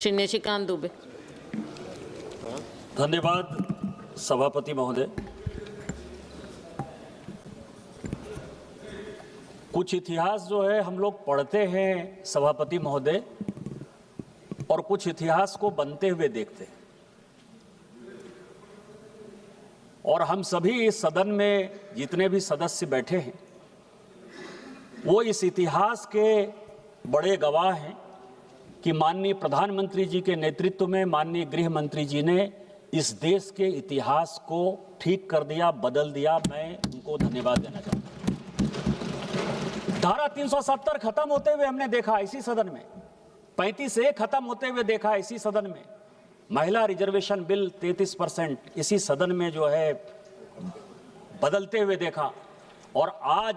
श्री निशिकांत दुबे। धन्यवाद सभापति महोदय। कुछ इतिहास जो है हम लोग पढ़ते हैं सभापति महोदय, और कुछ इतिहास को बनते हुए देखते हैं। और हम सभी इस सदन में जितने भी सदस्य बैठे हैं वो इस इतिहास के बड़े गवाह हैं कि माननीय प्रधानमंत्री जी के नेतृत्व में माननीय गृह मंत्री जी ने इस देश के इतिहास को ठीक कर दिया, बदल दिया। मैं उनको धन्यवाद देना चाहता हूं। धारा 370 खत्म होते हुए हमने देखा इसी सदन में, 35A खत्म होते हुए देखा इसी सदन में, महिला रिजर्वेशन बिल 33% इसी सदन में जो है बदलते हुए देखा। और आज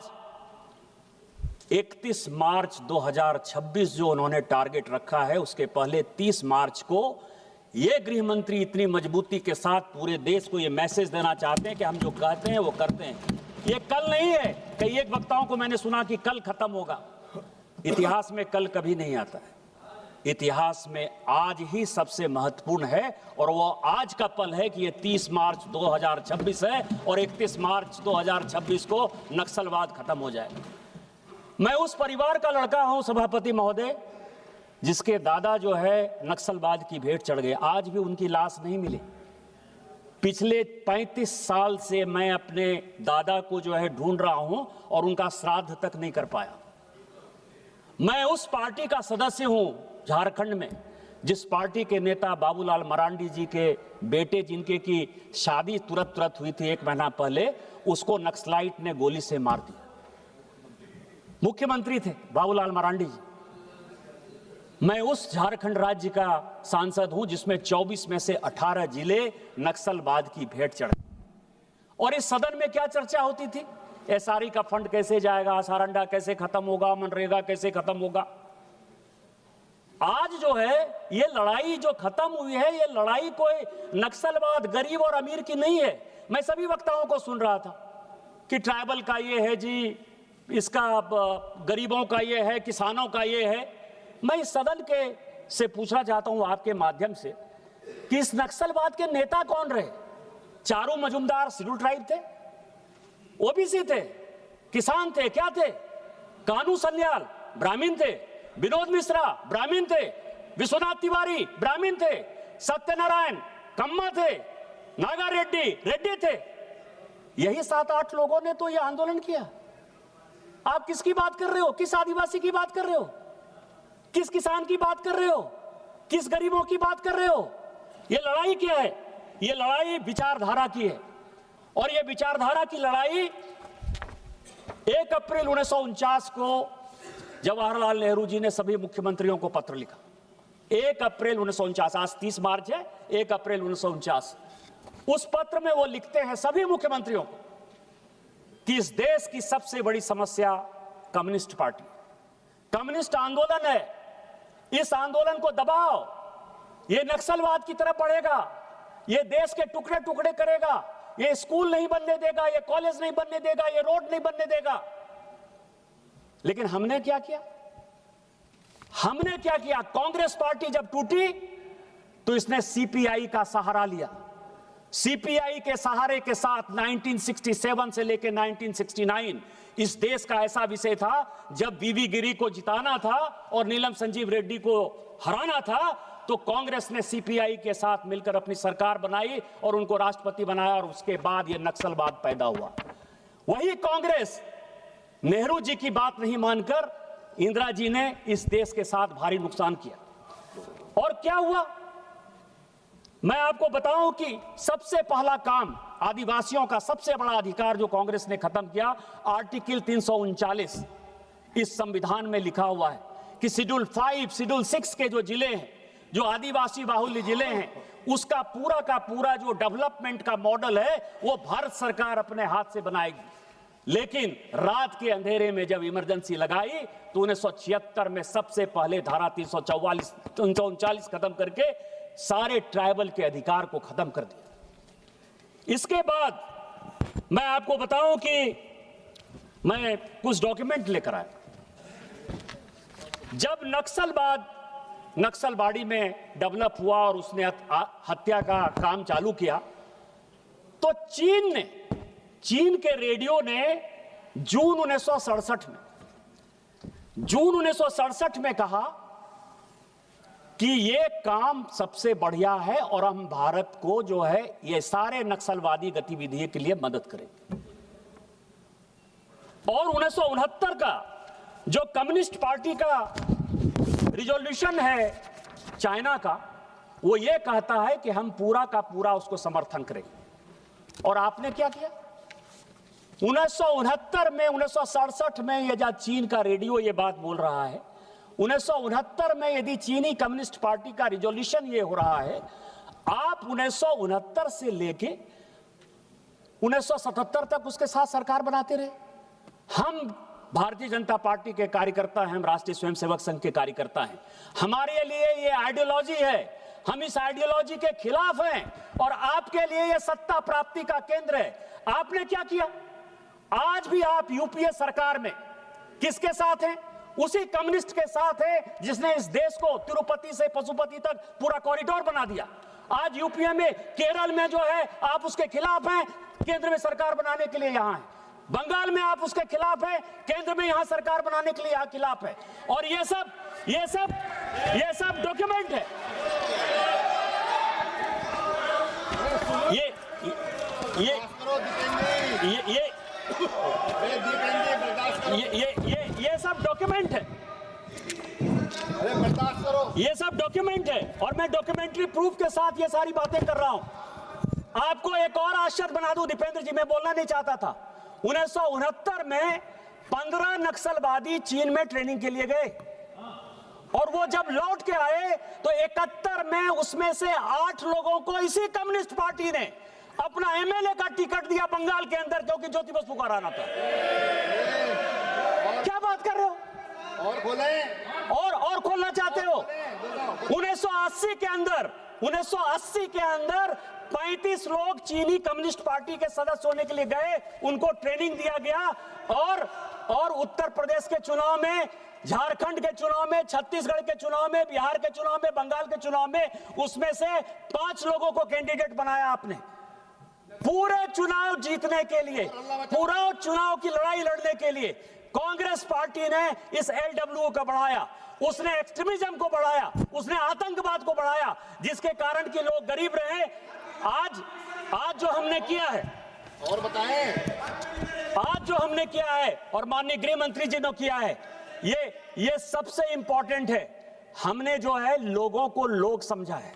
31 मार्च 2026 जो उन्होंने टारगेट रखा है, उसके पहले 30 मार्च को ये गृह मंत्री इतनी मजबूती के साथ पूरे देश को ये मैसेज देना चाहते हैं कि हम जो कहते हैं वो करते हैं। ये कल नहीं है। कई एक वक्ताओं को मैंने सुना कि कल खत्म होगा। इतिहास में कल कभी नहीं आता है। इतिहास में आज ही सबसे महत्वपूर्ण है, और वो आज का पल है कि ये 30 मार्च 2026 है और 31 मार्च 2026 को नक्सलवाद खत्म हो जाए। मैं उस परिवार का लड़का हूं सभापति महोदय जिसके दादा जो है नक्सलवाद की भेंट चढ़ गए। आज भी उनकी लाश नहीं मिली। पिछले 35 साल से मैं अपने दादा को जो है ढूंढ रहा हूं और उनका श्राद्ध तक नहीं कर पाया। मैं उस पार्टी का सदस्य हूं झारखंड में जिस पार्टी के नेता बाबूलाल मरांडी जी के बेटे, जिनके की शादी तुरंत हुई थी 1 महीना पहले, उसको नक्सलाइट ने गोली से मार दिया। मुख्यमंत्री थे बाबूलाल मरांडी जी। मैं उस झारखंड राज्य का सांसद हूं जिसमें 24 में से 18 जिले नक्सलवाद की भेंट चढ़े। और इस सदन में क्या चर्चा होती थी? एसआरई का फंड कैसे जाएगा, सारंडा कैसे खत्म होगा, मनरेगा कैसे खत्म होगा। आज जो है ये लड़ाई जो खत्म हुई है, ये लड़ाई कोई नक्सलवाद गरीब और अमीर की नहीं है। मैं सभी वक्ताओं को सुन रहा था कि ट्राइबल का ये है जी, इसका गरीबों का ये है, किसानों का ये है। मैं इस सदन के से पूछना चाहता हूं आपके माध्यम से कि इस नक्सलवाद के नेता कौन रहे? चारू मजुमदार शेड्यूल ट्राइब थे, ओबीसी थे, किसान थे, क्या थे? कानू सन्याल ब्राह्मण थे, विनोद मिश्रा ब्राह्मण थे, विश्वनाथ तिवारी ब्राह्मण थे, सत्यनारायण कम्मा थे, नागा रेड्डी थे। यही 7-8 लोगों ने तो यह आंदोलन किया। आप किसकी बात कर रहे हो? किस आदिवासी की बात कर रहे हो? किस किसान की बात कर रहे हो? किस गरीबों की बात कर रहे हो? ये लड़ाई क्या है? ये लड़ाई विचारधारा की है। और ये विचारधारा की लड़ाई 1 अप्रैल 1949 को जवाहरलाल नेहरू जी ने सभी मुख्यमंत्रियों को पत्र लिखा। 1 अप्रैल 1949, आज 30 मार्च है, 1 अप्रैल 1949। उस पत्र में वो लिखते हैं सभी मुख्यमंत्रियों को कि इस देश की सबसे बड़ी समस्या कम्युनिस्ट पार्टी, कम्युनिस्ट आंदोलन है। इस आंदोलन को दबाओ, ये नक्सलवाद की तरफ बढ़ेगा, ये देश के टुकड़े टुकड़े करेगा, ये स्कूल नहीं बनने देगा, ये कॉलेज नहीं बनने देगा, ये रोड नहीं बनने देगा। लेकिन हमने क्या किया? हमने क्या किया? कांग्रेस पार्टी जब टूटी तो इसने सीपीआई का सहारा लिया। सीपीआई के सहारे के साथ 1967 से लेकर 1969 इस देश का ऐसा विषय था जब वीवी गिरी को जिताना था और नीलम संजीव रेड्डी को हराना था, तो कांग्रेस ने सीपीआई के साथ मिलकर अपनी सरकार बनाई और उनको राष्ट्रपति बनाया, और उसके बाद यह नक्सलवाद पैदा हुआ। वही कांग्रेस नेहरू जी की बात नहीं मानकर इंदिरा जी ने इस देश के साथ भारी नुकसान किया। और क्या हुआ मैं आपको बताऊं कि सबसे पहला काम, आदिवासियों का सबसे बड़ा अधिकार जो कांग्रेस ने खत्म किया, आर्टिकल 339 इस संविधान में लिखा हुआ है कि शेड्यूल 5, शेड्यूल 6 के जो जिले हैं, जो आदिवासी बाहुल्य जिले हैं, उसका पूरा का पूरा जो डेवलपमेंट का मॉडल है वो भारत सरकार अपने हाथ से बनाएगी। लेकिन रात के अंधेरे में जब इमरजेंसी लगाई तो 1976 में सबसे पहले धारा 339 खत्म करके सारे ट्राइबल के अधिकार को खत्म कर दिया। इसके बाद मैं आपको बताऊं कि मैं कुछ डॉक्यूमेंट लेकर आया। जब नक्सलवाद नक्सलवाड़ी में डेवलप हुआ और उसने हत्या का काम चालू किया, तो चीन के रेडियो ने जून 1967 में कहा कि ये काम सबसे बढ़िया है और हम भारत को जो है ये सारे नक्सलवादी गतिविधियों के लिए मदद करेंगे। और 1969 का जो कम्युनिस्ट पार्टी का रिजोल्यूशन है चाइना का, वो ये कहता है कि हम पूरा का पूरा उसको समर्थन करेंगे। और आपने क्या किया? 1969 में, 1967 में ये जब चीन का रेडियो ये बात बोल रहा है, 1969 में यदि चीनी कम्युनिस्ट पार्टी का रिजोल्यूशन ये हो रहा है, आप 1969 से लेके 1977 तक उसके साथ सरकार बनाते रहे। हम भारतीय जनता पार्टी के कार्यकर्ता हैं, हम राष्ट्रीय स्वयंसेवक संघ के कार्यकर्ता हैं। हमारे लिए ये आइडियोलॉजी है, हम इस आइडियोलॉजी के खिलाफ हैं और आपके लिए ये सत्ता प्राप्ति का केंद्र है। आपने क्या किया? आज भी आप यूपीए सरकार में किसके साथ हैं? उसी कम्युनिस्ट के साथ है जिसने इस देश को तिरुपति से पशुपति तक पूरा कॉरिडोर बना दिया। आज यूपीए में, केरल में जो है आप उसके खिलाफ हैं, केंद्र में सरकार बनाने के लिए यहां है। बंगाल में आप उसके खिलाफ हैं, केंद्र में यहां सरकार बनाने के लिए यहां खिलाफ है। और ये सब डॉक्यूमेंट है। ये सब डॉक्यूमेंट है। अरे बर्दाश्त करो। ये सब डॉक्यूमेंट है और मैं डॉक्यूमेंट्री प्रूफ के साथ ये सारी बातें कर रहा हूं। आपको एक और आश्चर्य बना दूं दीपेंद्र जी, मैं बोलना नहीं चाहता था। 1969 में 15 नक्सलवादी चीन में ट्रेनिंग के लिए गए और वो जब लौट के आए तो 71 में उसमें से 8 लोगों को इसी कम्युनिस्ट पार्टी ने अपना एमएलए का टिकट दिया बंगाल के अंदर, क्योंकि ज्योति बसु का रहना था। क्या बात कर रहे हो? और खोले और खोलना चाहते हो? 1980 के अंदर 35 लोग चीनी कम्युनिस्ट पार्टी के सदस्य होने के लिए गए, उनको ट्रेनिंग दिया गया और उत्तर प्रदेश के चुनाव में, झारखंड के चुनाव में, छत्तीसगढ़ के चुनाव में, बिहार के चुनाव में, बंगाल के चुनाव में, उसमें से 5 लोगों को कैंडिडेट बनाया आपने। पूरे चुनाव जीतने के लिए, पूरा चुनाव की लड़ाई लड़ने के लिए कांग्रेस पार्टी ने इस एलडब्ल्यू को बढ़ाया, उसने एक्सट्रीमिज्म को बढ़ाया, उसने आतंकवाद को बढ़ाया, जिसके कारण कि लोग गरीब रहे। आज जो हमने किया है, और बताएं, आज जो हमने किया है और माननीय गृह मंत्री जी ने किया है, ये सबसे इंपॉर्टेंट है। हमने जो है लोगों को लोग समझा है।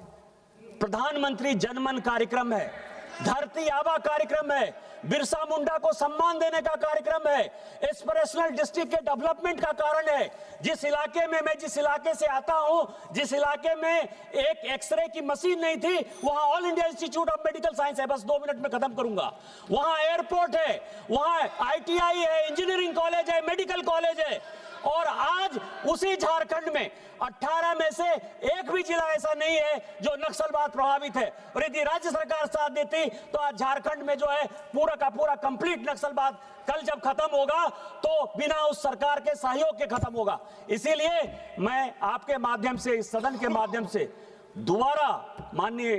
प्रधानमंत्री जनमन कार्यक्रम है, धरती आबा कार्यक्रम है, बिरसा मुंडा को सम्मान देने का कार्यक्रम है, एस्पिरेशनल डिस्ट्रिक्ट के डेवलपमेंट का कारण है। जिस इलाके में मैं जिस इलाके से आता हूं, जिस इलाके में एक एक्सरे की मशीन नहीं थी, वहां all India institute of medical science है। बस 2 मिनट में खत्म करूंगा। वहां एयरपोर्ट है, वहां आईटीआई है, इंजीनियरिंग कॉलेज है, मेडिकल कॉलेज है। और आज उसी झारखंड में 18 में से एक भी जिला ऐसा नहीं है जो नक्सलवाद प्रभावित है। और यदि राज्य सरकार साथ देती तो आज झारखंड में जो है पूरा का पूरा कंप्लीट नक्सलवाद कल जब खत्म होगा तो बिना उस सरकार के सहयोग के खत्म होगा। इसीलिए मैं आपके माध्यम से, इस सदन के माध्यम से दोबारा माननीय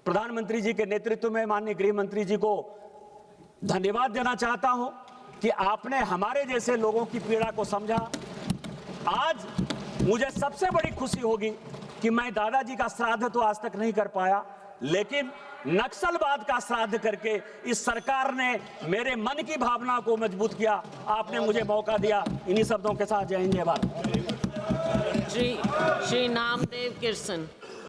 प्रधानमंत्री जी के नेतृत्व में माननीय गृह मंत्री जी को धन्यवाद देना चाहता हूं कि आपने हमारे जैसे लोगों की पीड़ा को समझा। आज मुझे सबसे बड़ी खुशी होगी कि मैं दादाजी का श्राद्ध तो आज तक नहीं कर पाया, लेकिन नक्सलवाद का श्राद्ध करके इस सरकार ने मेरे मन की भावना को मजबूत किया। आपने मुझे मौका दिया। इन्हीं शब्दों के साथ जय हिंद, जय भारत। श्री नामदेव किरसन।